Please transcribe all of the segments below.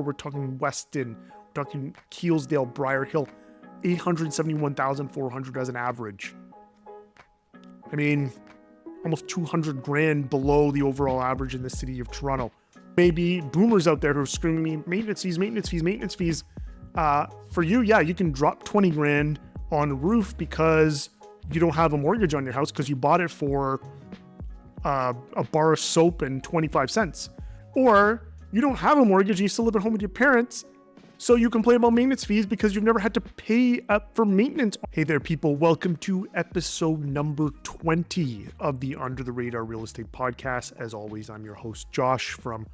We're talking Weston, we're talking Keelsdale, Briar Hill, 871,400 as an average. I mean, almost 200 grand below the overall average in the city of Toronto. Maybe boomers out there who are screaming me, maintenance fees, maintenance fees, maintenance fees. For you, yeah, you can drop 20 grand on the roof because you don't have a mortgage on your house because you bought it for a bar of soap and 25 cents. Or you don't have a mortgage and you still live at home with your parents, so you complain about maintenance fees because you've never had to pay up for maintenance. Hey there, people. Welcome to episode number 20 of the Under the Radar Real Estate Podcast. As always, I'm your host, Josh, from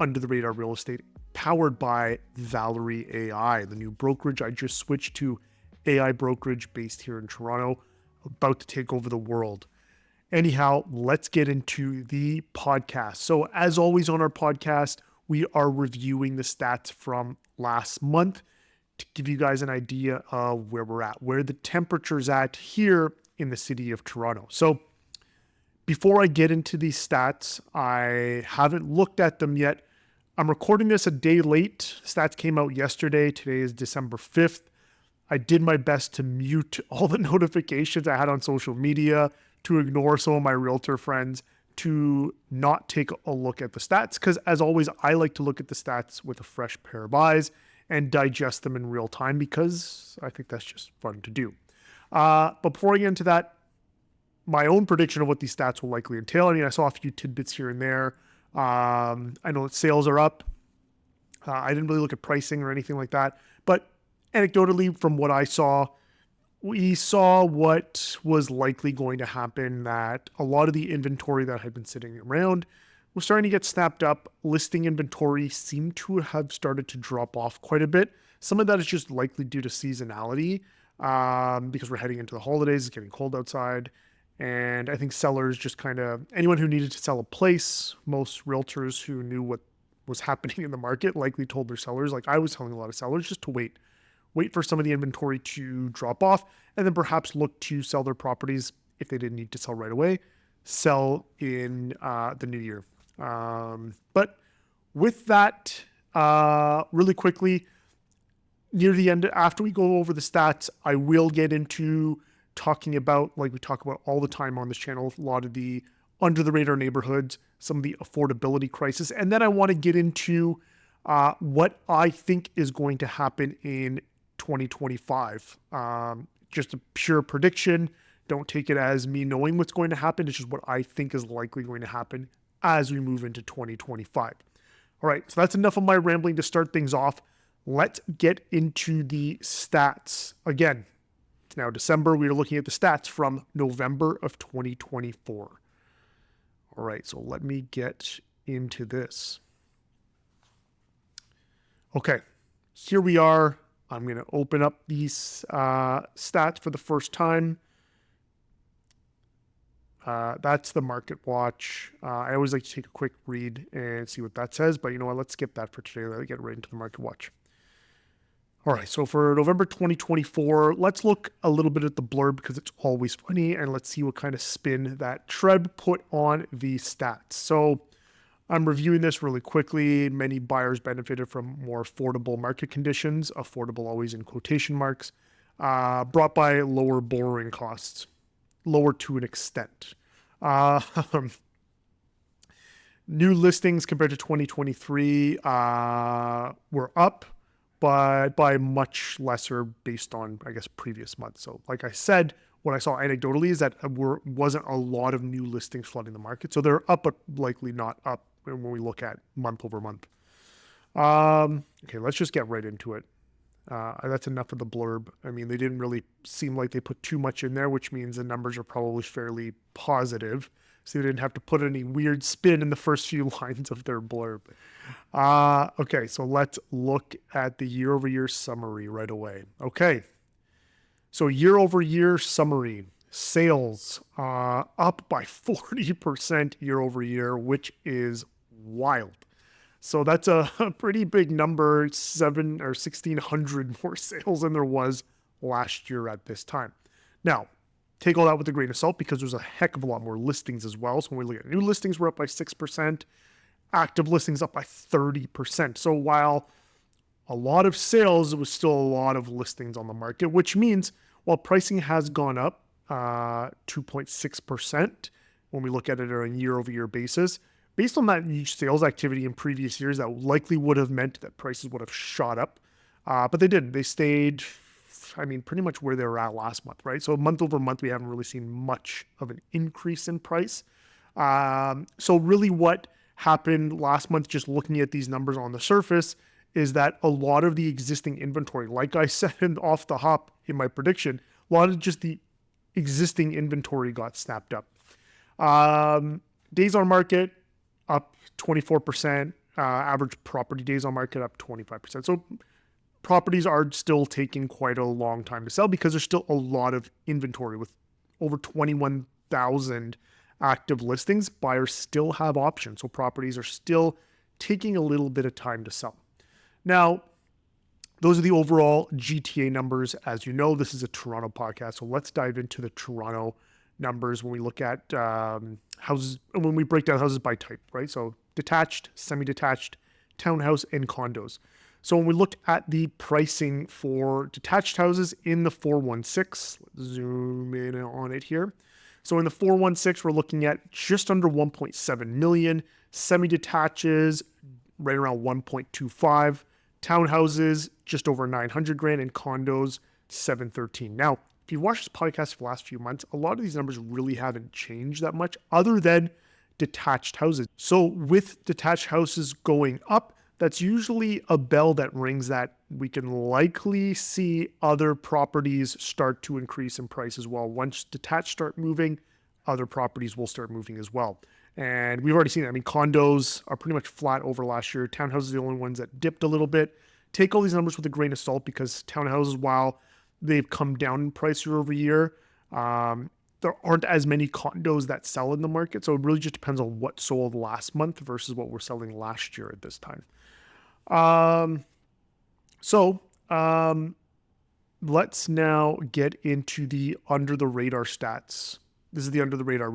Under the Radar Real Estate, powered by Valerie AI, the new brokerage I just switched to, AI brokerage based here in Toronto, about to take over the world. Anyhow, let's get into the podcast. So as always on our podcast, we are reviewing the stats from last month to give you guys an idea of where we're at, where the temperature's at here in the city of Toronto. So before I get into these stats, I haven't looked at them yet. I'm recording this a day late. Stats came out yesterday. Today is December 5th. I did my best to mute all the notifications I had on social media, to ignore some of my realtor friends, to not take a look at the stats. Because as always, I like to look at the stats with a fresh pair of eyes and digest them in real time because I think that's just fun to do. But before I get into that, my own prediction of what these stats will likely entail. I mean, I saw a few tidbits here and there. I know that sales are up. I didn't really look at pricing or anything like that. But anecdotally, from what I saw, we saw what was likely going to happen, that a lot of the inventory that had been sitting around was starting to get snapped up. Listing inventory seemed to have started to drop off quite a bit. Some of that is just likely due to seasonality because we're heading into the holidays, it's getting cold outside. And I think sellers just kind of, anyone who needed to sell a place, most realtors who knew what was happening in the market likely told their sellers, like I was telling a lot of sellers, just to wait for some of the inventory to drop off, and then perhaps look to sell their properties if they didn't need to sell right away, sell in the new year. But with that, really quickly, near the end, after we go over the stats, I will get into talking about, like we talk about all the time on this channel, a lot of the under the radar neighborhoods, some of the affordability crisis, and then I want to get into what I think is going to happen in 2025. Just a pure prediction. Don't take it as me knowing what's going to happen. It's just what I think is likely going to happen as we move into 2025. All right, so that's enough of my rambling to start things off. Let's get into the stats. Again, it's now December. We are looking at the stats from November of 2024. All right, so let me get into this. Okay, here we are. I'm going to open up these stats for the first time. That's the Market Watch. I always like to take a quick read and see what that says, but you know what? Let's skip that for today. Let's get right into the Market Watch. All right, so for November 2024, let's look a little bit at the blurb because it's always funny, and let's see what kind of spin that TRREB put on the stats. So I'm reviewing this really quickly. Many buyers benefited from more affordable market conditions, affordable always in quotation marks, brought by lower borrowing costs, lower to an extent. New listings compared to 2023 were up, but by much lesser based on, I guess, previous months. So like I said, what I saw anecdotally is that wasn't a lot of new listings flooding the market. So they're up, but likely not up when we look at month over month. Okay, let's just get right into it. That's enough of the blurb. I mean, they didn't really seem like they put too much in there, which means the numbers are probably fairly positive. So they didn't have to put any weird spin in the first few lines of their blurb. Okay, so let's look at the year over year summary right away. Okay, so year over year summary. Sales up by 40% year over year, which is wild. So that's a pretty big number, 1,600 more sales than there was last year at this time. Now, take all that with a grain of salt because there's a heck of a lot more listings as well. So when we look at new listings, we're up by 6%, active listings up by 30%. So while a lot of sales, there was still a lot of listings on the market, which means while pricing has gone up 2.6% when we look at it on a year-over-year basis, based on that sales activity in previous years, that likely would have meant that prices would have shot up. But they didn't. They stayed, pretty much where they were at last month, right? So month over month, we haven't really seen much of an increase in price. So really what happened last month, just looking at these numbers on the surface, is that a lot of the existing inventory, like I said off the hop in my prediction, a lot of just the existing inventory got snapped up. Days on market up 24%, average property days on market up 25%. So properties are still taking quite a long time to sell because there's still a lot of inventory with over 21,000 active listings. Buyers still have options. So properties are still taking a little bit of time to sell. Now, those are the overall GTA numbers. As you know, this is a Toronto podcast. So let's dive into the Toronto numbers when we look at houses, when we break down houses by type, right? So detached, semi-detached, townhouse, and condos. So when we look at the pricing for detached houses in the 416, let's zoom in on it here. So in the 416, we're looking at just under 1.7 million, semi-detaches right around 1.25, townhouses just over 900 grand, and condos 713. Now, if you've watched this podcast for the last few months, a lot of these numbers really haven't changed that much other than detached houses. So with detached houses going up, that's usually a bell that rings that we can likely see other properties start to increase in price as well. Once detached start moving, other properties will start moving as well. And we've already seen that. Condos are pretty much flat over last year. Townhouses are the only ones that dipped a little bit. Take all these numbers with a grain of salt because townhouses, while they've come down in price year over year, there aren't as many condos that sell in the market. So it really just depends on what sold last month versus what we're selling last year at this time. Let's now get into the under the radar stats. This is the under the radar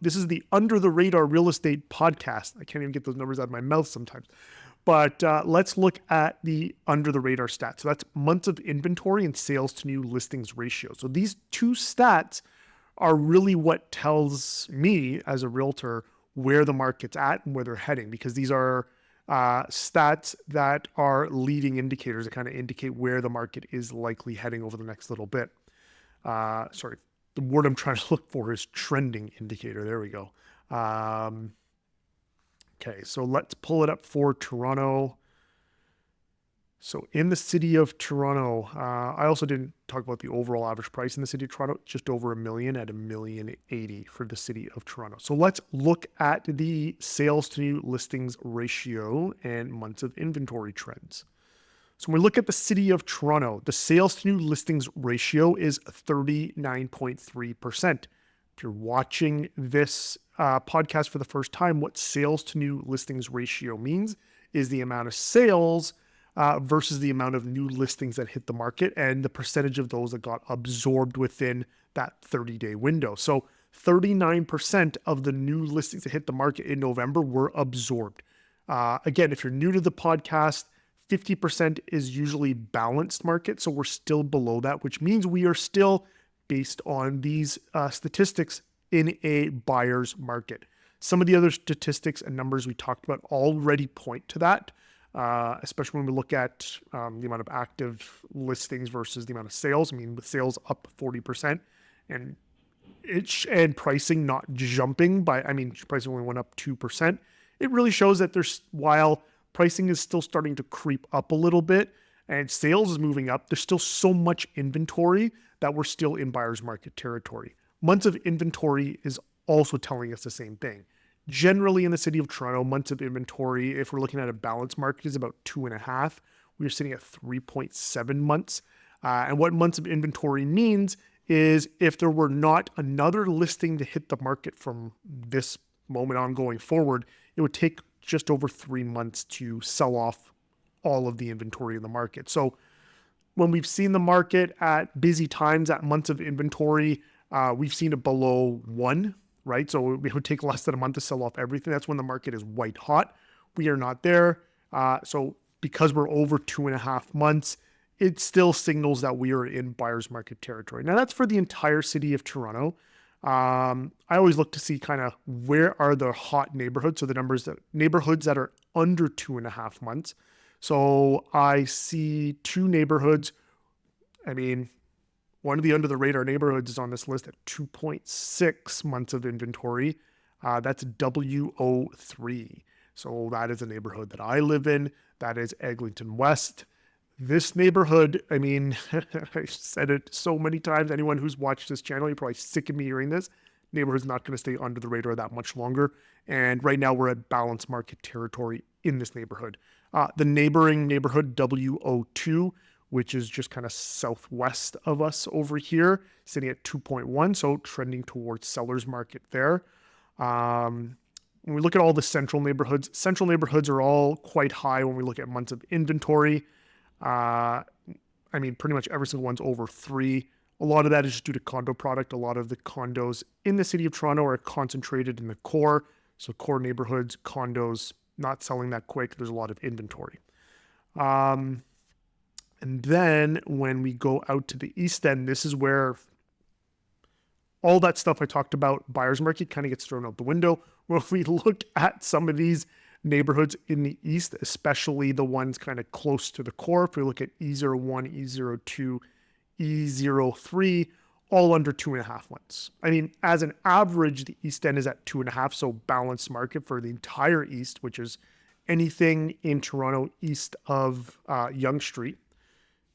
this is the under the radar real estate podcast. I can't even get those numbers out of my mouth sometimes. But let's look at the under the radar stats. So that's months of inventory and sales to new listings ratio. So these two stats are really what tells me as a realtor where the market's at and where they're heading, because these are stats that are leading indicators that kind of indicate where the market is likely heading over the next little bit. The word I'm trying to look for is trending indicator. There we go. Okay, so let's pull it up for Toronto. So in the city of Toronto, I also didn't talk about the overall average price in the city of Toronto, just over $1 million at $1,080,000 for the city of Toronto. So let's look at the sales to new listings ratio and months of inventory trends. So when we look at the city of Toronto, the sales to new listings ratio is 39.3%. If you're watching this podcast for the first time, what sales to new listings ratio means is the amount of sales versus the amount of new listings that hit the market and the percentage of those that got absorbed within that 30-day window. So 39% of the new listings that hit the market in November were absorbed. Again, if you're new to the podcast, 50% is usually balanced market. So we're still below that, which means we are still, based on these statistics, in a buyer's market. Some of the other statistics and numbers we talked about already point to that, especially when we look at the amount of active listings versus the amount of sales. With sales up 40% and pricing not jumping by, pricing only went up 2%. It really shows that while pricing is still starting to creep up a little bit and sales is moving up, there's still so much inventory that we're still in buyer's market territory. Months of inventory is also telling us the same thing. Generally in the city of Toronto, months of inventory, if we're looking at a balanced market, is about 2.5. We're sitting at 3.7 months. And what months of inventory means is if there were not another listing to hit the market from this moment on going forward, it would take just over 3 months to sell off all of the inventory in the market. So when we've seen the market at busy times at months of inventory, we've seen it below 1, right? So it would take less than a month to sell off everything. That's when the market is white hot. We are not there. So because we're over 2.5 months, it still signals that we are in buyer's market territory. Now that's for the entire city of Toronto. I always look to see kind of where are the hot neighborhoods. So the neighborhoods that are under 2.5 months. So I see 2 neighborhoods. I mean, one of the under the radar neighborhoods is on this list at 2.6 months of inventory. That's WO3. So that is a neighborhood that I live in. That is Eglinton West. This neighborhood, I mean, I've said it so many times. Anyone who's watched this channel, you're probably sick of me hearing this. Neighborhood's not going to stay under the radar that much longer. And right now we're at balanced market territory in this neighborhood. The neighboring neighborhood, WO2, which is just kind of southwest of us over here, sitting at 2.1, so trending towards seller's market there. When we look at all the central neighborhoods are all quite high when we look at months of inventory. I mean, pretty much every single one's over 3. A lot of that is just due to condo product. A lot of the condos in the city of Toronto are concentrated in the core. So core neighborhoods, condos, not selling that quick. There's a lot of inventory. And then when we go out to the east end, this is where all that stuff I talked about, buyer's market, kind of gets thrown out the window. When we look at some of these neighborhoods in the east, especially the ones kind of close to the core, if we look at E01, E02, E03, all under 2.5 months. I mean, as an average, the east end is at 2.5, so balanced market for the entire east, which is anything in Toronto east of Yonge Street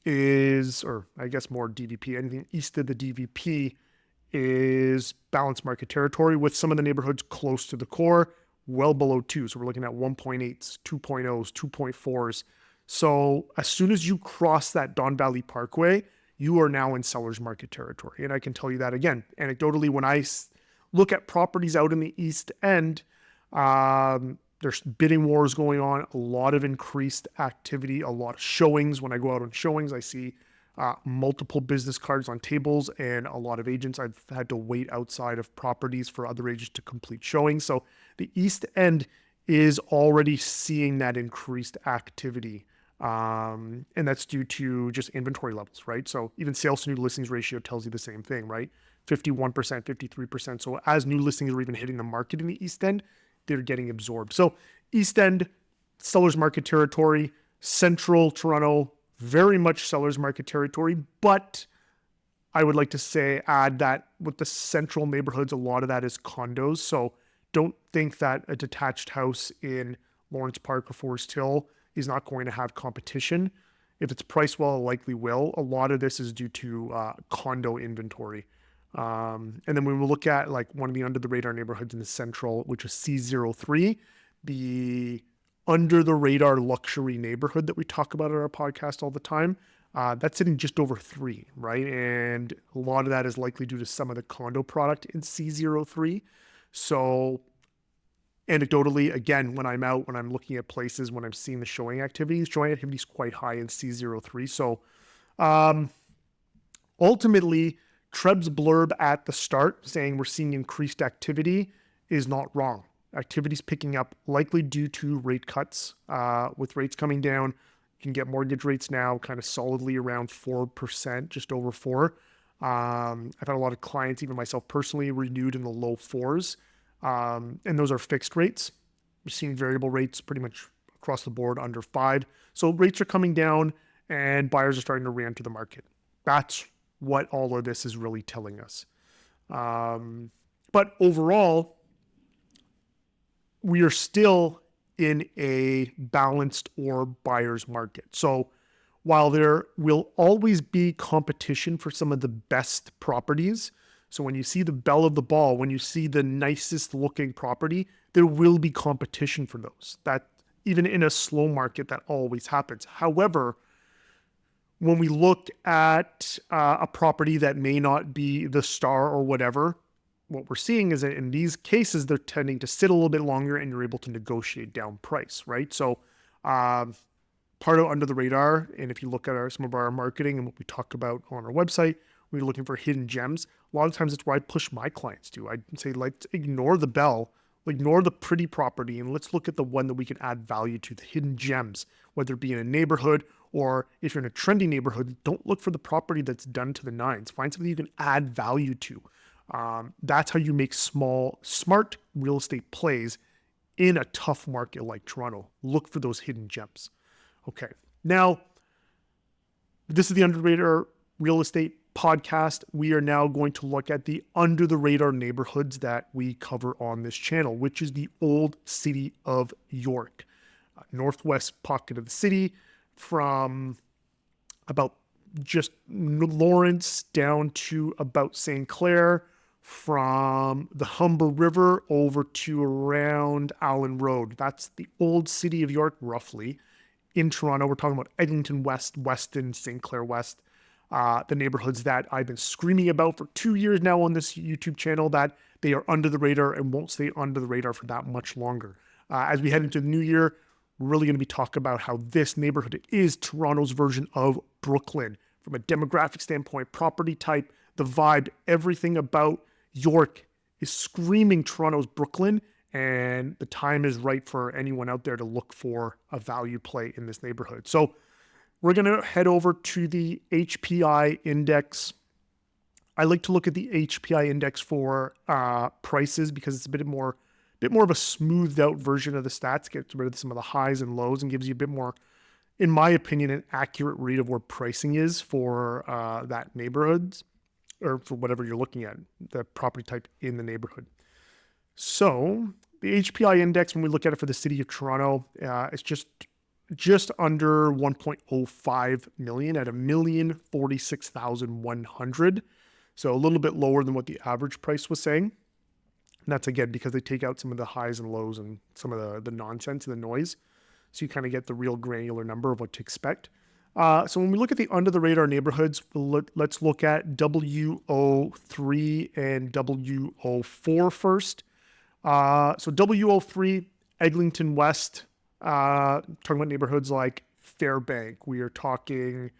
is, or I guess more DVP, anything east of the DVP is balanced market territory, with some of the neighborhoods close to the core well below 2. So we're looking at 1.8s, 2.0s, 2.4s. So as soon as you cross that Don Valley Parkway, you are now in seller's market territory. And I can tell you that again, anecdotally, when I look at properties out in the East End, there's bidding wars going on, a lot of increased activity, a lot of showings. When I go out on showings, I see multiple business cards on tables and a lot of agents. I've had to wait outside of properties for other agents to complete showings. So the East End is already seeing that increased activity. And that's due to just inventory levels, right? So even sales to new listings ratio tells you the same thing, right? 51%, 53%. So as new listings are even hitting the market in the East End, they're getting absorbed. So East End, seller's market territory. Central Toronto, very much seller's market territory, but I would like to add that with the central neighborhoods, a lot of that is condos. So don't think that a detached house in Lawrence Park or Forest Hill is not going to have competition. If it's priced well, it likely will. A lot of this is due to condo inventory. And then when we look at like one of the under the radar neighborhoods in the central, which is C03, the under the radar luxury neighborhood that we talk about on our podcast all the time, that's sitting just over 3, right? And a lot of that is likely due to some of the condo product in C03. So anecdotally, again, when I'm out, when I'm looking at places, when I'm seeing the showing activity is quite high in C03. So ultimately, TRREB's blurb at the start saying we're seeing increased activity is not wrong. Activity's picking up, likely due to rate cuts. With rates coming down, you can get mortgage rates now kind of solidly around 4%, just over 4. I've had a lot of clients, even myself personally, renewed in the low 4s. And those are fixed rates. We're seeing variable rates pretty much across the board under 5. So rates are coming down and buyers are starting to re-enter the market. That's what all of this is really telling us. But overall, we are still in a balanced or buyer's market. So while there will always be competition for some of the best properties, so when you see the belle of the ball, when you see the nicest looking property, there will be competition for those. That even in a slow market, that always happens. However, when we look at a property that may not be the star or whatever, what we're seeing is that in these cases, they're tending to sit a little bit longer and you're able to negotiate down price, right? So part of under the radar, and if you look at some of our marketing and what we talk about on our website, we're looking for hidden gems. A lot of times it's where I push my clients to. I say, let's ignore the bell. Ignore the pretty property and let's look at the one that we can add value to, the hidden gems, whether it be in a neighborhood or if you're in a trendy neighborhood. Don't look for the property that's done to the nines. Find something you can add value to. That's how you make smart real estate plays in a tough market like Toronto. Look for those hidden gems. Okay, now this is the Under the Radar Real Estate Podcast. We are now going to look at the under the radar neighborhoods that we cover on this channel, which is the old city of York, northwest pocket of the city, from about just Lawrence down to about St. Clair, from the Humber River over to around Allen Road. That's the old city of York, roughly. In Toronto, we're talking about Eglinton West, Weston, St. Clair West, the neighborhoods that I've been screaming about for 2 years now on this YouTube channel, that they are under the radar and won't stay under the radar for that much longer. As we head into the new year, we're really going to be talking about how this neighborhood is Toronto's version of Brooklyn. From a demographic standpoint, property type, the vibe, everything about York is screaming Toronto's Brooklyn, and the time is right for anyone out there to look for a value play in this neighborhood. So we're going to head over to the HPI index. I like to look at the HPI index for prices because it's a bit more of a smoothed out version of the stats, gets rid of some of the highs and lows and gives you a bit more, in my opinion, an accurate read of where pricing is for that neighborhoods, or for whatever you're looking at, the property type in the neighborhood. So the HPI index, when we look at it for the city of Toronto, it's just under 1.05 million at 1,046,100. So a little bit lower than what the average price was saying. And that's again because they take out some of the highs and lows and some of the nonsense and the noise. So you kind of get the real granular number of what to expect. So when we look at the under the radar neighborhoods, let's look at WO3 and WO4 first. So WO3, Eglinton West, talking about neighborhoods like Fairbank. We are talking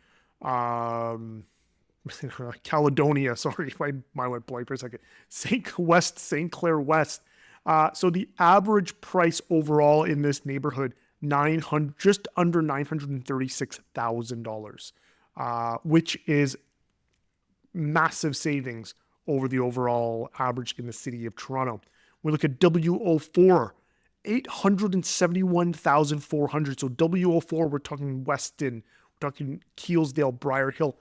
Caledonia. Sorry, my mind went blank for a second. St. Clair West. So the average price overall in this neighborhood, just under $936,000, which is massive savings over the overall average in the city of Toronto. We look at WO4, $871,400. So WO4, we're talking Weston, we're talking Keelsdale, Briar Hill.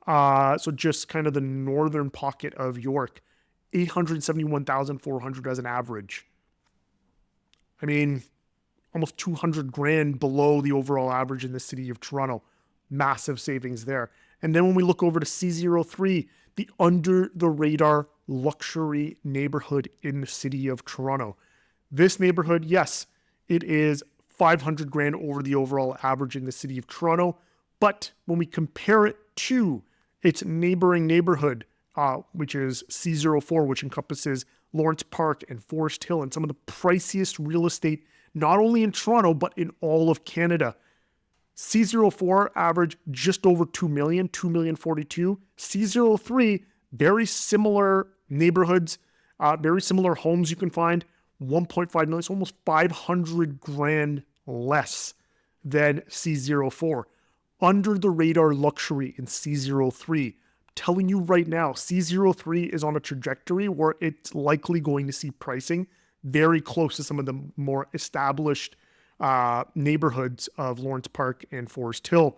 So just kind of the northern pocket of York, $871,400 as an average. I mean, almost $200,000 below the overall average in the city of Toronto. Massive savings there. And then when we look over to C03, the under the radar luxury neighborhood in the city of Toronto. This neighborhood, yes, it is $500,000 over the overall average in the city of Toronto. But when we compare it to its neighboring neighborhood, which is C04, which encompasses Lawrence Park and Forest Hill and some of the priciest real estate, not only in Toronto, but in all of Canada. C04 average just over 2 million, 2,042,000. C03, very similar neighborhoods, very similar homes you can find, 1.5 million, so almost $500,000 less than C04. Under the radar luxury in C03. Telling you right now, C03 is on a trajectory where it's likely going to see pricing very close to some of the more established neighborhoods of Lawrence Park and Forest Hill.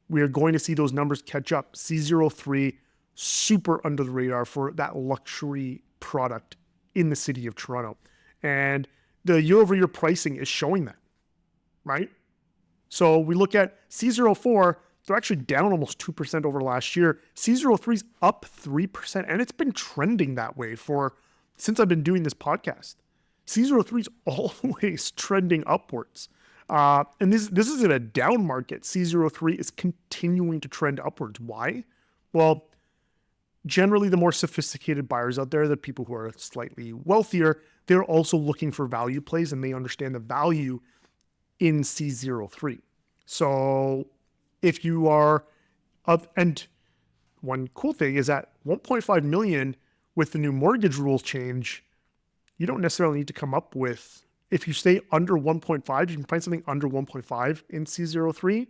We are going to see those numbers catch up. C03, super under the radar for that luxury product in the city of Toronto. And the year-over-year pricing is showing that, right? So we look at C04, they're actually down almost 2% over last year. C03 is up 3%, and it's been trending that way since I've been doing this podcast. C03 is always trending upwards. And this isn't a down market. C03 is continuing to trend upwards. Why? Well, generally the more sophisticated buyers out there, the people who are slightly wealthier, they're also looking for value plays and they understand the value in C03. So if you are up, and one cool thing is that 1.5 million with the new mortgage rules change, you don't necessarily need to come up with, if you stay under 1.5, you can find something under 1.5 in C03.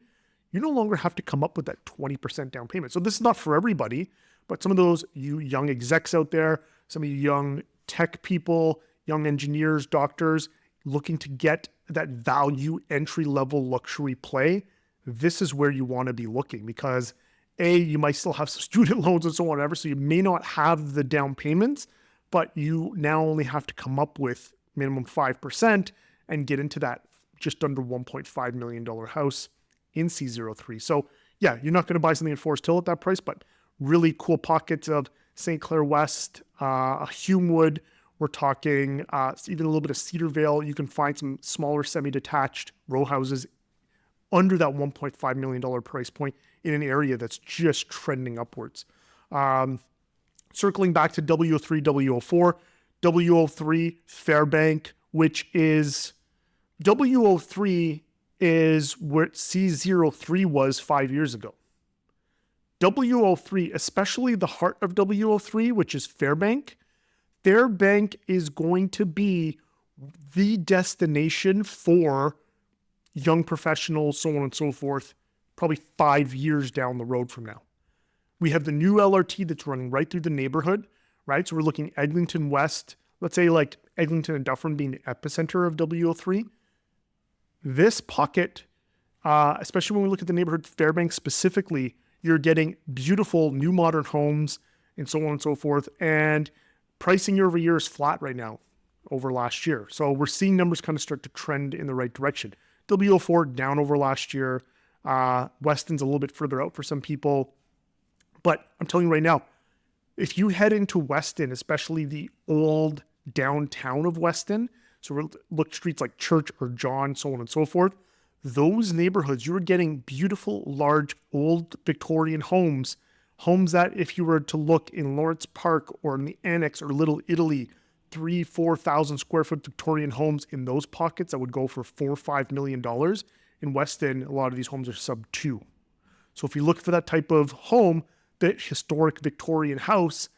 You no longer have to come up with that 20% down payment. So this is not for everybody, but some of those you young execs out there, some of you young tech people, young engineers, doctors looking to get that value entry level luxury play, this is where you want to be looking, because A, you might still have some student loans and so on, whatever, so you may not have the down payments, but you now only have to come up with minimum 5% and get into that just under $1.5 million house in C03. So yeah, you're not going to buy something in Forest Hill at that price, but really cool pockets of St. Clair West, Humewood. We're talking even a little bit of Cedarvale. You can find some smaller semi-detached row houses under that $1.5 million price point in an area that's just trending upwards. Circling back to W03, W04, W03 Fairbank, which is W03 is where C03 was 5 years ago. W03, especially the heart of W03, which is Fairbank, Fairbank is going to be the destination for young professionals, so on and so forth, probably 5 years down the road from now. We have the new LRT that's running right through the neighborhood, right? So we're looking Eglinton West, let's say like Eglinton and Dufferin being the epicenter of W03. This pocket, especially when we look at the neighborhood Fairbank specifically, you're getting beautiful new modern homes and so on and so forth. And pricing year over year is flat right now over last year. So we're seeing numbers kind of start to trend in the right direction. W04 down over last year. Weston's a little bit further out for some people. But I'm telling you right now, if you head into Weston, especially the old downtown of Weston, so we'll look streets like Church or John, so on and so forth, those neighborhoods, you're getting beautiful, large, old Victorian homes that if you were to look in Lawrence Park or in the Annex or Little Italy, 3,000-4,000 square foot Victorian homes in those pockets that would go for $4 or $5 million. In Weston, a lot of these homes are sub 2. So if you look for that type of home, the historic Victorian house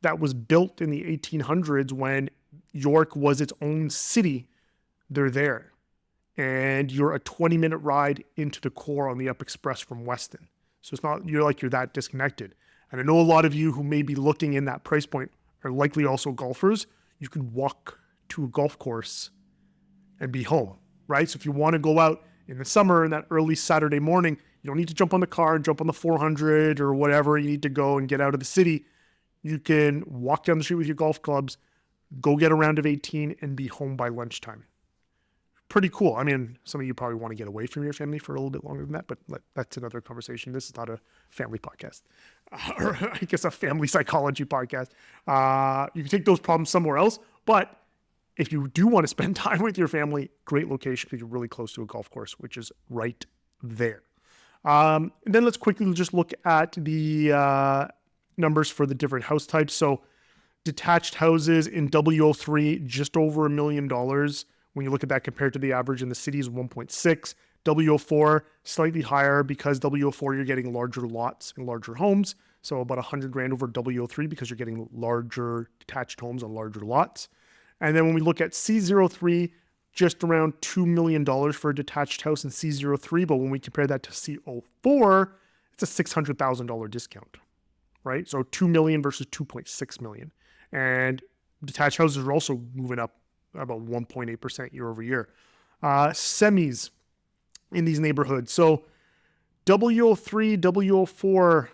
that was built in the 1800s when York was its own city, they're there. And you're a 20-minute ride into the core on the Up Express from Weston. So it's not you're that disconnected. And I know a lot of you who may be looking in that price point are likely also golfers. You can walk to a golf course and be home, right? So if you want to go out in the summer and that early Saturday morning, you don't need to jump on the car and jump on the 400 or whatever you need to go and get out of the city. You can walk down the street with your golf clubs, go get a round of 18 and be home by lunchtime. Pretty cool. I mean, some of you probably want to get away from your family for a little bit longer than that, but that's another conversation. This is not a family podcast, or I guess a family psychology podcast. You can take those problems somewhere else, but if you do want to spend time with your family, great location because you're really close to a golf course, which is right there. And then let's quickly just look at the numbers for the different house types. So detached houses in W03, just over $1 million. When you look at that compared to the average in the city is 1.6. W04, slightly higher because W04, you're getting larger lots and larger homes. So about $100,000 over W03 because you're getting larger detached homes on larger lots. And then when we look at C03, just around $2 million for a detached house in C03. But when we compare that to C04, it's a $600,000 discount, right? So 2 million versus 2.6 million. And detached houses are also moving up about 1.8% year over year. Semis in these neighborhoods. So W03, W04,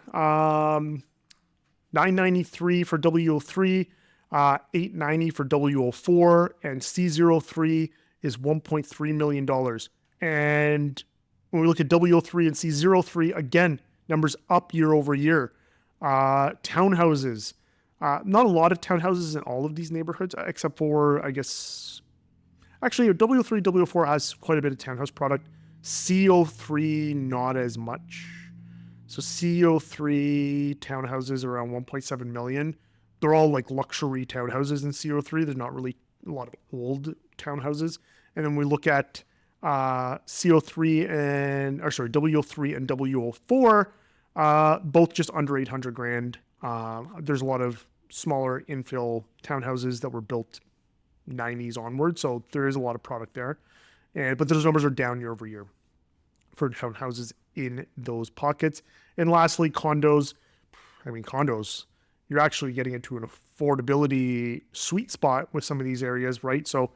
993 for W03, 890 for W04, and C03 is $1.3 million. And when we look at W03 and C03, again, numbers up year over year. Townhouses. Not a lot of townhouses in all of these neighborhoods, except for, I guess, actually W03, W04 has quite a bit of townhouse product. CO3, not as much. So CO3 townhouses around 1.7 million. They're all like luxury townhouses in CO3. There's not really a lot of old townhouses. And then we look at W03 and W04, both just under $800,000. There's a lot of smaller infill townhouses that were built 90s onward. So there is a lot of product there. But those numbers are down year over year for townhouses in those pockets. And lastly, condos. Condos, you're actually getting into an affordability sweet spot with some of these areas, right? So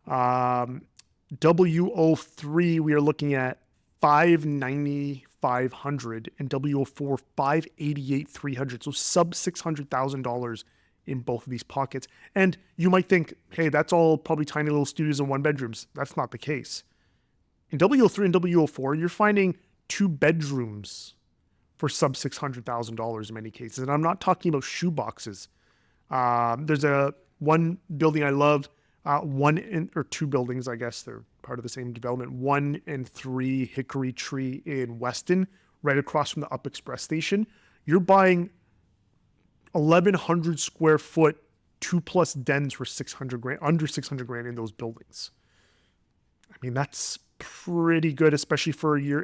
W03, we are looking at 590, 500, and W04, 588, 300. So sub $600,000 in both of these pockets. And you might think, hey, that's all probably tiny little studios and one bedrooms. That's not the case. In W03 and W04, you're finding 2 bedrooms for sub $600,000 in many cases. And I'm not talking about shoe boxes. There's one building I love, 2 buildings, I guess they're part of the same development, 1 and 3 Hickory Tree in Weston, right across from the Up Express station. You're buying 1,100 square foot, 2+ dens for 600 grand, under 600 grand in those buildings. That's pretty good, especially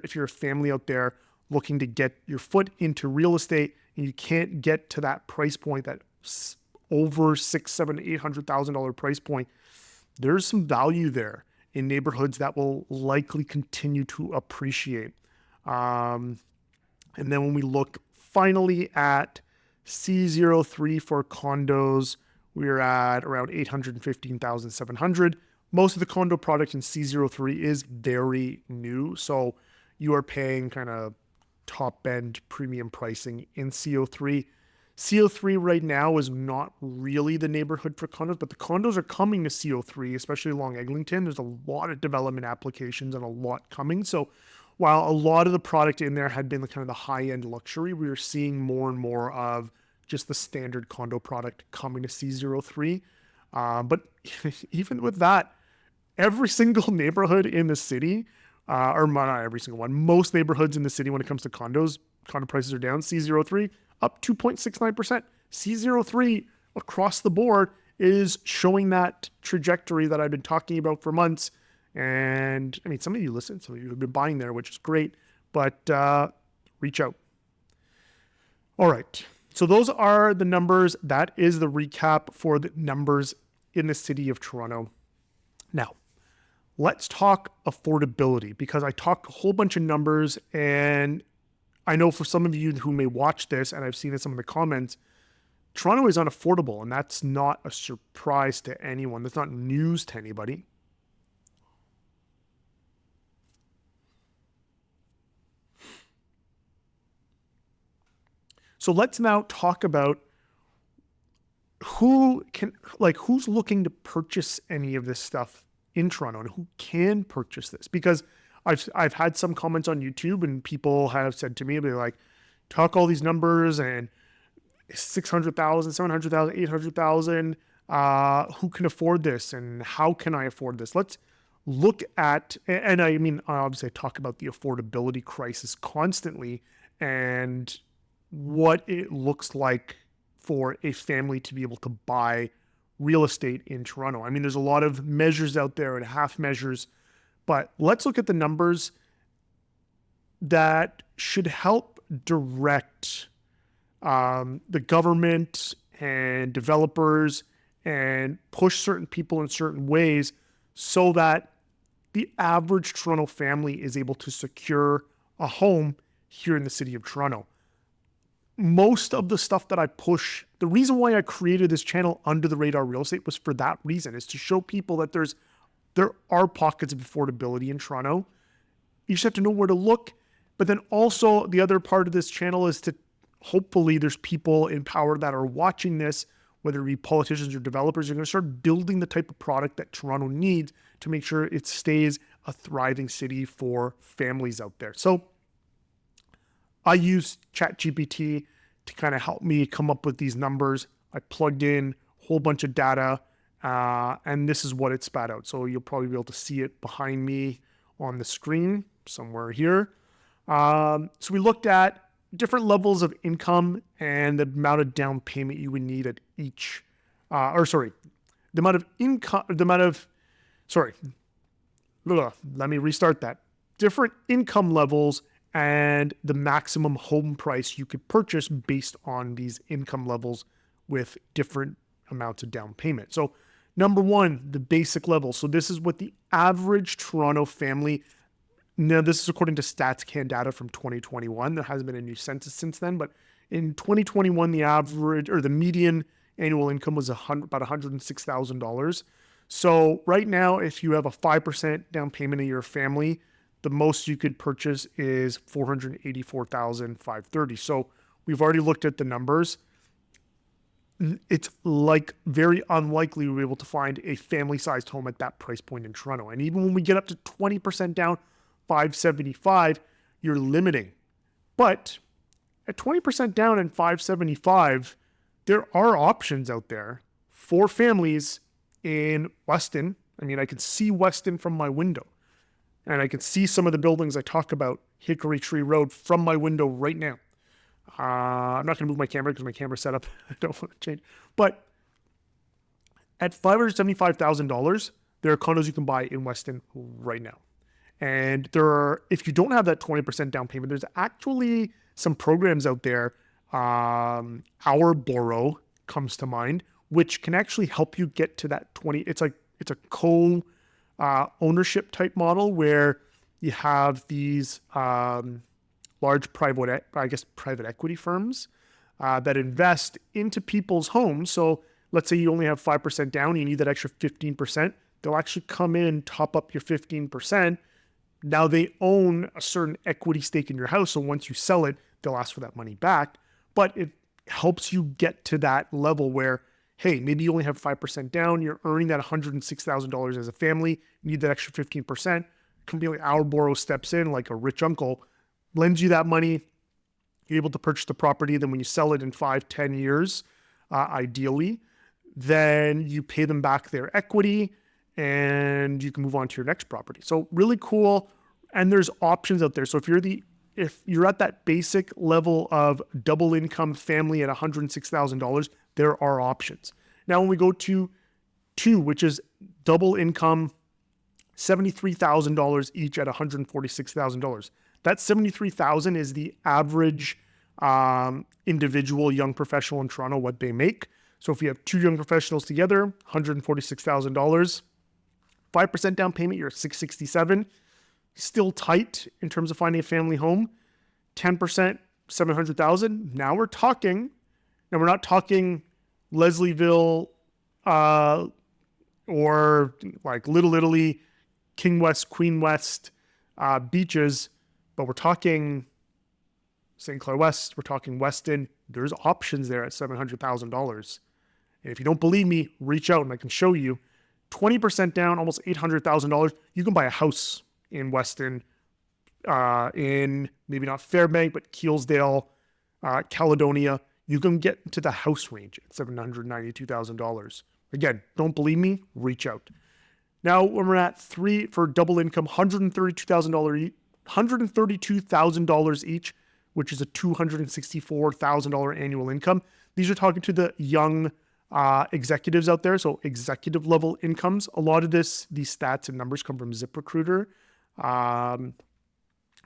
if you're a family out there looking to get your foot into real estate and you can't get to that price point, that over $600,000, $700,000, $800,000 price point. There's some value there in neighborhoods that will likely continue to appreciate. And then when we look finally at C03 for condos, we're at around 815,700. Most of the condo product in C03 is very new. So you are paying kind of top end premium pricing in CO3. CO3 right now is not really the neighborhood for condos, but the condos are coming to CO3, especially along Eglinton. There's a lot of development applications and a lot coming. So while a lot of the product in there had been kind of the high-end luxury, we are seeing more and more of just the standard condo product coming to C03. But even with that, every single neighborhood in the city, or not every single one, most neighborhoods in the city when it comes to condos, condo prices are down. C03 up 2.69%. C03 across the board is showing that trajectory that I've been talking about for months. And some of you listen, some of you have been buying there, which is great, but reach out. All right. So those are the numbers. That is the recap for the numbers in the city of Toronto. Now, let's talk affordability, because I talked a whole bunch of numbers, and I know for some of you who may watch this, and I've seen in some of the comments, Toronto is unaffordable, and that's not a surprise to anyone. That's not news to anybody. So let's now talk about who's looking to purchase any of this stuff in Toronto and who can purchase this. Because I've had some comments on YouTube and people have said to me, they're like, talk all these numbers and 600,000, 700,000, 800,000, who can afford this and how can I afford this? Let's look at, and obviously I talk about the affordability crisis constantly and what it looks like for a family to be able to buy real estate in Toronto. There's a lot of measures out there and half measures, but let's look at the numbers that should help direct the government and developers and push certain people in certain ways so that the average Toronto family is able to secure a home here in the city of Toronto. Most of the stuff that I push, the reason why I created this channel, Under the Radar Real Estate, was for that reason, is to show people that there are pockets of affordability in Toronto. You just have to know where to look. But then also the other part of this channel is to hopefully there's people in power that are watching this, whether it be politicians or developers, are going to start building the type of product that Toronto needs to make sure it stays a thriving city for families out there. So I use ChatGPT to kind of help me come up with these numbers. I plugged in a whole bunch of data, and this is what it spat out. So you'll probably be able to see it behind me on the screen somewhere here. So we looked at different levels of income and the amount of down payment you would need at each, let me restart that. Different income levels and the maximum home price you could purchase based on these income levels with different amounts of down payment. So Number one, the basic level. So this is what the average Toronto family, now this is according to StatsCan data from 2021. There hasn't been a new census since then, but in 2021, the average or the median annual income was about $106,000. So right now, if you have a 5% down payment in your family, the most you could purchase is $484,530. So we've already looked at the numbers. It's like very unlikely we'll be able to find a family-sized home at that price point in Toronto. And even when we get up to 20% down, 575, you're limiting. But at 20% down and 575, there are options out there for families in Weston. I mean, I can see Weston from my window, and I can see some of the buildings I talk about, Hickory Tree Road, from my window right now. I'm not going to move my camera because my camera's set up. I don't want to change. But at $575,000, there are condos you can buy in Weston right now. And there are, if you don't have that 20% down payment, there's actually some programs out there. Our Borrow comes to mind, which can actually help you get to that 20. It's a co ownership type model where you have these large private equity firms that invest into people's homes. So let's say you only have 5% down, you need that extra 15%. They'll actually come in, top up your 15%. Now they own a certain equity stake in your house. So once you sell it, they'll ask for that money back. But it helps you get to that level where, hey, maybe you only have 5% down. You're earning that $106,000 as a family. You need that extra 15%. Company like Our Borrow steps in like a rich uncle, lends you that money. You're able to purchase the property. Then when you sell it in 5-10 years, ideally, then you pay them back their equity and you can move on to your next property. So really cool. And there's options out there. So if you're at that basic level of double income family at $106,000, there are options. Now, when we go to 2, which is double income, $73,000 each at $146,000. That $73,000 is the average individual young professional in Toronto, what they make. So if you have 2 young professionals together, $146,000, 5% down payment, you're at $667,000. Still tight in terms of finding a family home. 10%, $700,000. Now we're not talking Leslieville or like Little Italy, King West, Queen West beaches, but we're talking St. Clair West, we're talking Weston. There's options there at $700,000. And if you don't believe me, reach out and I can show you. 20% down, almost $800,000. You can buy a house in Weston, in maybe not Fairbank, but Keelsdale, Caledonia. You can get to the house range at $792,000. Again, don't believe me, reach out. Now, when we're at 3 for double income, $132,000 each, which is a $264,000 annual income. These are talking to the young executives out there, so executive level incomes. A lot of these stats and numbers come from ZipRecruiter.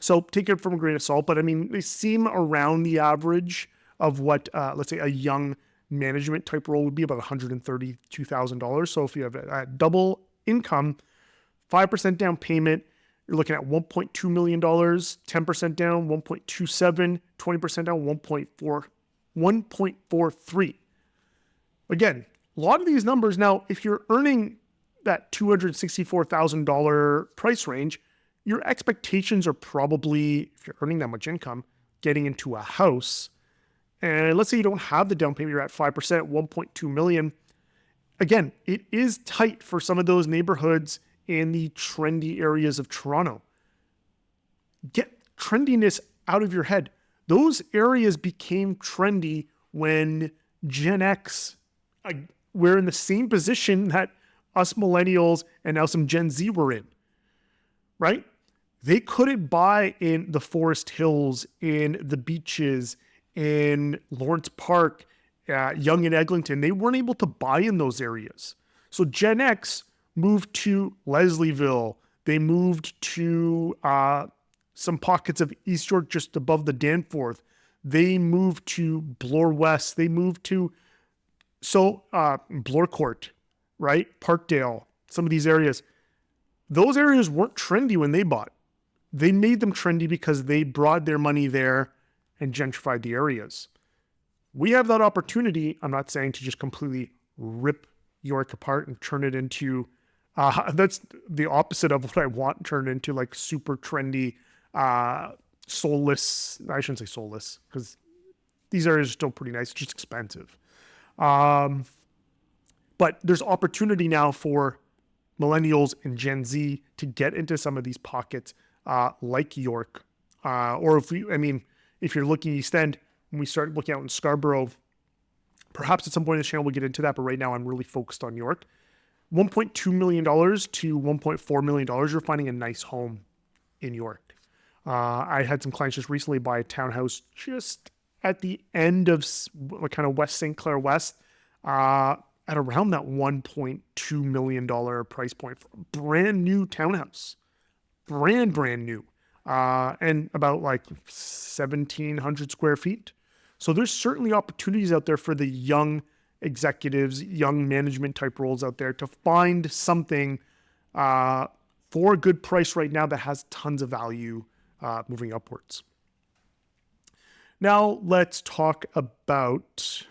So take it from a grain of salt, but I mean, they seem around the average of what, let's say, a young management type role would be, about $132,000. So if you have a double income, 5% down payment, you're looking at $1.2 million, 10% down, 1.27, 20% down, 1.43. Again, a lot of these numbers now, if you're earning that $264,000 price range, your expectations are probably, if you're earning that much income, getting into a house. And let's say you don't have the down payment, you're at 5%, $1.2 million. Again, it is tight for some of those neighborhoods in the trendy areas of Toronto. Get trendiness out of your head. Those areas became trendy when Gen X, we're in the same position that us millennials and now some Gen Z were in, right? They couldn't buy in the Forest Hills, in the beaches, in Lawrence Park, Yonge and Eglinton. They weren't able to buy in those areas. So Gen X moved to Leslieville. They moved to some pockets of East York just above the Danforth. They moved to Bloor West. They moved to Bloor Court. right? Parkdale, some of these areas. Those areas weren't trendy when they bought. They made them trendy because they brought their money there and gentrified the areas. We have that opportunity. I'm not saying to just completely rip York apart and turn it into, that's the opposite of what I want, turn it into like super trendy, soulless, I shouldn't say soulless, because these areas are still pretty nice, just expensive. But there's opportunity now for millennials and Gen Z to get into some of these pockets like York. Or if you're looking East End, when we start looking out in Scarborough, perhaps at some point in the channel we'll get into that, but right now I'm really focused on York. $1.2 million to $1.4 million, you're finding a nice home in York. I had some clients just recently buy a townhouse just at the end of kind of West St. Clair West at around that $1.2 million price point for a brand new townhouse. Brand new. And about like 1,700 square feet. So there's certainly opportunities out there for the young executives, young management type roles out there to find something for a good price right now that has tons of value moving upwards. Now let's talk about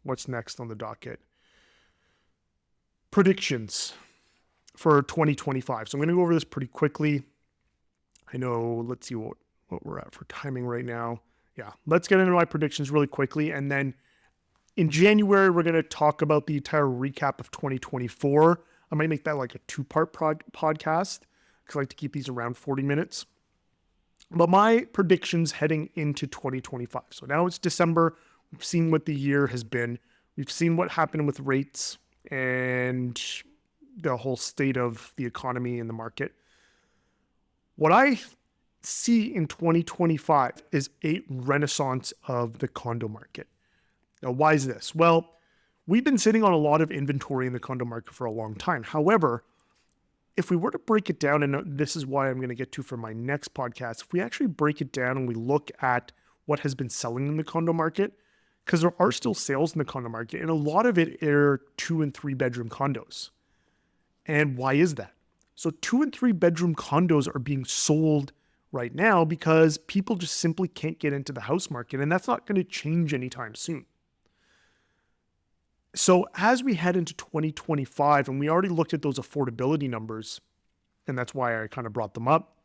what's next on the docket. Predictions for 2025. So I'm going to go over this pretty quickly. I know, let's see what we're at for timing right now. Yeah, let's get into my predictions really quickly. And then in January, we're going to talk about the entire recap of 2024. I might make that like a two-part podcast because I like to keep these around 40 minutes. But my predictions heading into 2025. So now it's December. We've seen what the year has been. We've seen what happened with rates and the whole state of the economy and the market. What I see in 2025 is a renaissance of the condo market. Now, why is this? Well, we've been sitting on a lot of inventory in the condo market for a long time. However, if we were to break it down, and this is why I'm going to get to for my next podcast, if we actually break it down and we look at what has been selling in the condo market, because there are still sales in the condo market, and a lot of it are 2 and 3 bedroom condos. And why is that? So 2 and 3 bedroom condos are being sold right now because people just simply can't get into the house market, and that's not going to change anytime soon. So as we head into 2025, and we already looked at those affordability numbers, and that's why I kind of brought them up,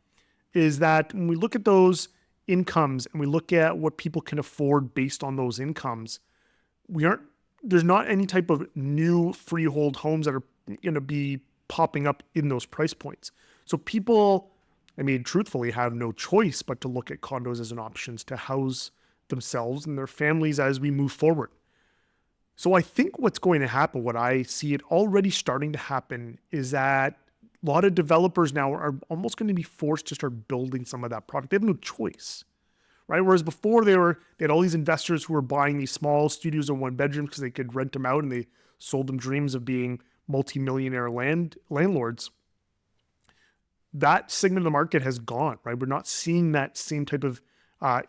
is that when we look at those incomes and we look at what people can afford based on those incomes, there's not any type of new freehold homes that are going to be popping up in those price points. So people, truthfully have no choice but to look at condos as an option to house themselves and their families as we move forward. So I think what's going to happen, what I see it already starting to happen, is that a lot of developers now are almost going to be forced to start building some of that product. They have no choice, right? Whereas before they had all these investors who were buying these small studios in 1 bedroom because they could rent them out, and they sold them dreams of being multi-millionaire landlords. That segment of the market has gone, right? We're not seeing that same type of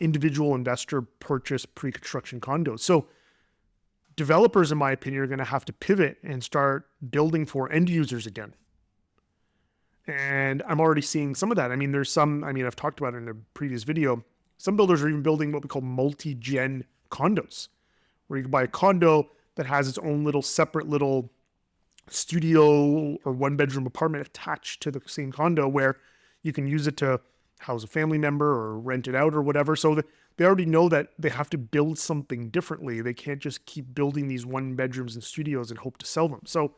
individual investor purchase pre-construction condos. So developers, in my opinion, are going to have to pivot and start building for end users again. And I'm already seeing some of that. There's some, I've talked about it in a previous video. Some builders are even building what we call multi-gen condos, where you can buy a condo that has its own little separate little studio or 1 bedroom apartment attached to the same condo, where you can use it to house a family member or rent it out or whatever. So they already know that they have to build something differently. They can't just keep building these 1 bedrooms and studios and hope to sell them. So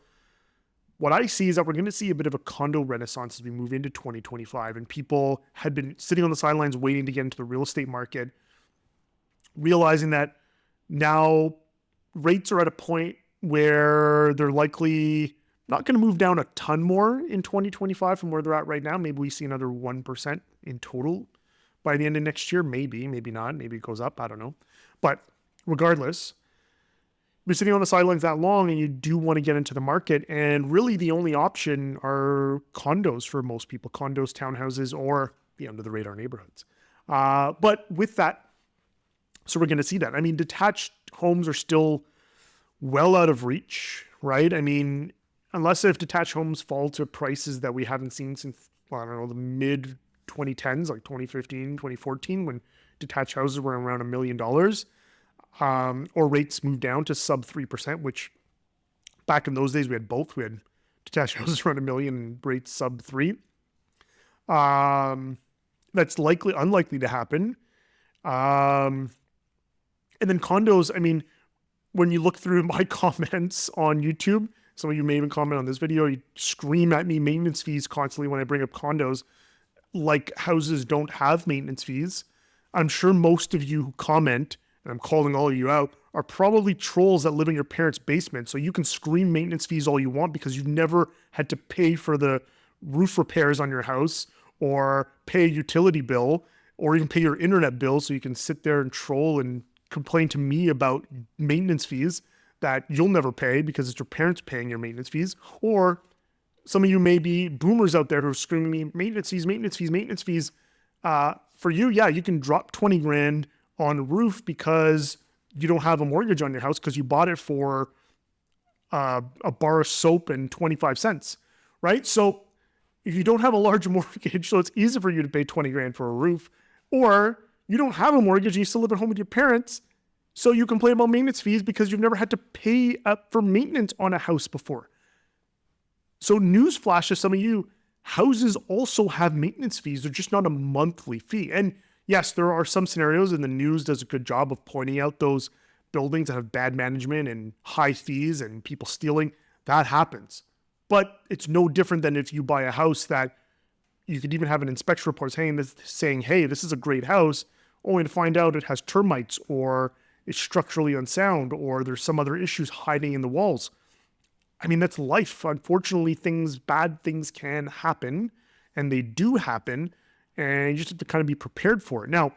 what I see is that we're going to see a bit of a condo renaissance as we move into 2025, and people had been sitting on the sidelines waiting to get into the real estate market, realizing that now rates are at a point where they're likely not going to move down a ton more in 2025 from where they're at right now. Maybe we see another 1% in total by the end of next year. Maybe not. Maybe it goes up. I don't know. But regardless, you're sitting on the sidelines that long and you do want to get into the market. And really the only option are condos for most people. Condos, townhouses, or the under the radar neighborhoods. But with that, so we're going to see that. Detached homes are still well out of reach, right? I mean, unless if detached homes fall to prices that we haven't seen since, well, I don't know, the mid 2010s, like 2015, 2014, when detached houses were around $1 million, or rates moved down to sub 3%, which back in those days we had both. We had detached houses around $1 million and rates sub 3. That's unlikely to happen. And then condos, I mean, when you look through my comments on YouTube, some of you may even comment on this video, you scream at me maintenance fees constantly when I bring up condos, like houses don't have maintenance fees. I'm sure most of you who comment, and I'm calling all of you out, are probably trolls that live in your parents' basement. So you can scream maintenance fees all you want because you've never had to pay for the roof repairs on your house or pay a utility bill or even pay your internet bill. So you can sit there and troll and complain to me about maintenance fees that you'll never pay because it's your parents paying your maintenance fees. Or some of you may be boomers out there who are screaming me, maintenance fees, maintenance fees, maintenance fees. For you, yeah, you can drop 20 grand on a roof because you don't have a mortgage on your house because you bought it for a bar of soap and 25 cents, right? So if you don't have a large mortgage, so it's easy for you to pay 20 grand for a roof, or you don't have a mortgage and you still live at home with your parents, so you complain about maintenance fees because you've never had to pay up for maintenance on a house before. So newsflash to some of you, houses also have maintenance fees. They're just not a monthly fee. And yes, there are some scenarios, and the news does a good job of pointing out those buildings that have bad management and high fees and people stealing. That happens. But it's no different than if you buy a house that you could even have an inspection report saying, hey, this is a great house, only to find out it has termites or it's structurally unsound or there's some other issues hiding in the walls. I mean, that's life. Unfortunately, bad things can happen, and they do happen, and you just have to kind of be prepared for it. Now,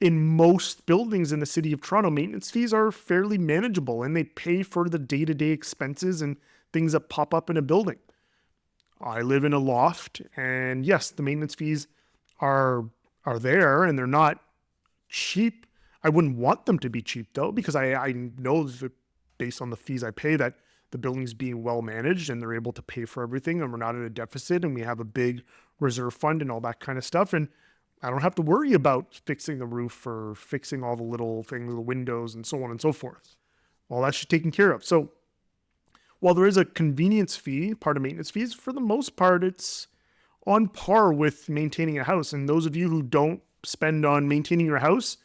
in most buildings in the city of Toronto, maintenance fees are fairly manageable, and they pay for the day-to-day expenses and things that pop up in a building. I live in a loft, and yes, the maintenance fees are there, and they're not cheap. I wouldn't want them to be cheap, though, because I know that based on the fees I pay that the building's being well managed and they're able to pay for everything, and we're not at a deficit, and we have a big reserve fund and all that kind of stuff. And I don't have to worry about fixing the roof or fixing all the little things, the windows and so on and so forth. All that should be taken care of. So while there is a convenience fee, part of maintenance fees, for the most part, it's on par with maintaining a house. And those of you who don't spend on maintaining your house,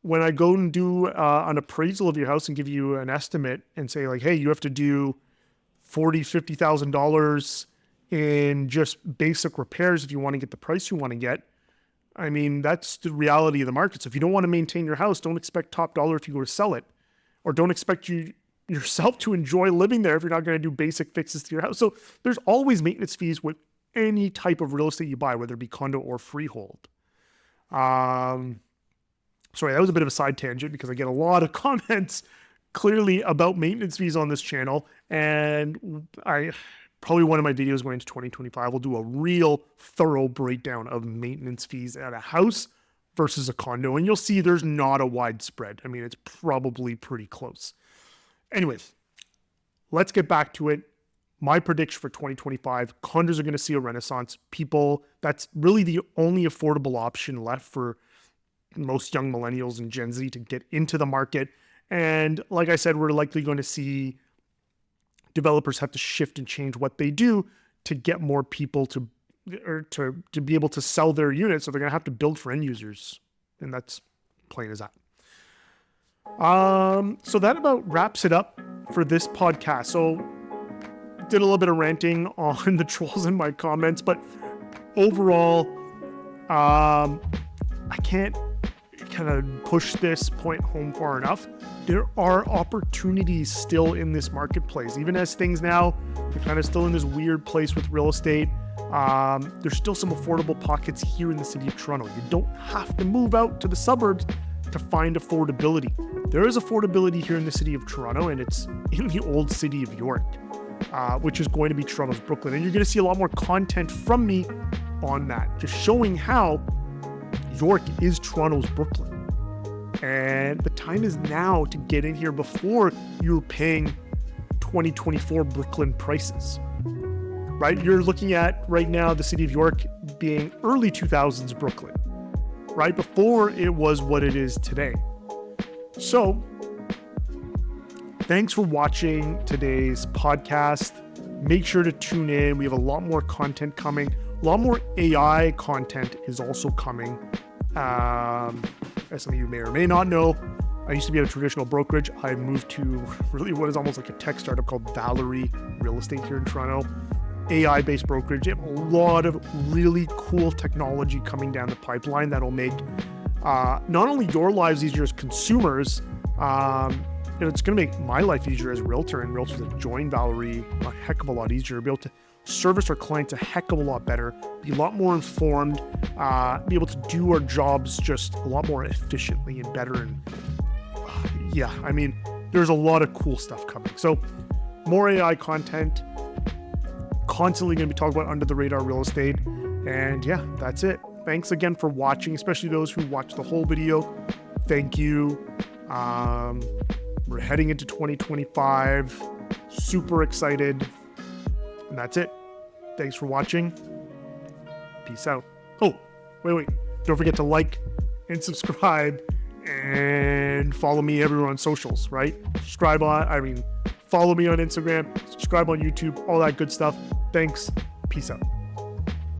when I go and do an appraisal of your house and give you an estimate and say like, hey, you have to do $40,000, $50,000 in just basic repairs if you want to get the price you want to get. I mean, that's the reality of the market. So if you don't want to maintain your house, don't expect top dollar if you go to sell it, or don't expect yourself to enjoy living there if you're not going to do basic fixes to your house. So there's always maintenance fees with any type of real estate you buy, whether it be condo or freehold. Sorry, that was a bit of a side tangent because I get a lot of comments clearly about maintenance fees on this channel. And probably one of my videos going into 2025 will do a real thorough breakdown of maintenance fees at a house versus a condo. And you'll see there's not a wide spread. I mean, it's probably pretty close. Anyways, let's get back to it. My prediction for 2025, condos are going to see a renaissance. That's really the only affordable option left for most young millennials and Gen Z to get into the market. And like I said, we're likely going to see developers have to shift and change what they do to get more people to be able to sell their units. So they're going to have to build for end users. And that's plain as that. So that about wraps it up for this podcast. So did a little bit of ranting on the trolls in my comments, but overall, I can't kind of push this point home far enough. There are opportunities still in this marketplace. Even as things now, we're kind of still in this weird place with real estate. There's still some affordable pockets here in the city of Toronto. You don't have to move out to the suburbs to find affordability. There is affordability here in the city of Toronto, and it's in the old city of York, which is going to be Toronto's Brooklyn. And you're going to see a lot more content from me on that, just showing how York is Toronto's Brooklyn. And the time is now to get in here before you're paying $20,000, 2024 Brooklyn prices, right? You're looking at right now the city of York being early 2000s Brooklyn, right? Before it was what it is today. So thanks for watching today's podcast. Make sure to tune in. We have a lot more content coming. A lot more AI content is also coming. As some of you may or may not know, I used to be at a traditional brokerage. I moved to really what is almost like a tech startup called Valerie Real Estate here in Toronto. AI-based brokerage. They have a lot of really cool technology coming down the pipeline that'll make not only your lives easier as consumers, it's going to make my life easier as a realtor and realtors that join Valerie a heck of a lot easier. Be able to service our clients a heck of a lot better, be a lot more informed, be able to do our jobs just a lot more efficiently and better. And there's a lot of cool stuff coming. So more AI content, constantly going to be talking about under the radar real estate. And yeah, that's it. Thanks again for watching, especially those who watched the whole video. Thank you. We're heading into 2025. Super excited. And that's it. Thanks for watching. Peace out. Oh, wait. Don't forget to like and subscribe and follow me everywhere on socials, right? Follow me on Instagram, subscribe on YouTube, all that good stuff. Thanks. Peace out.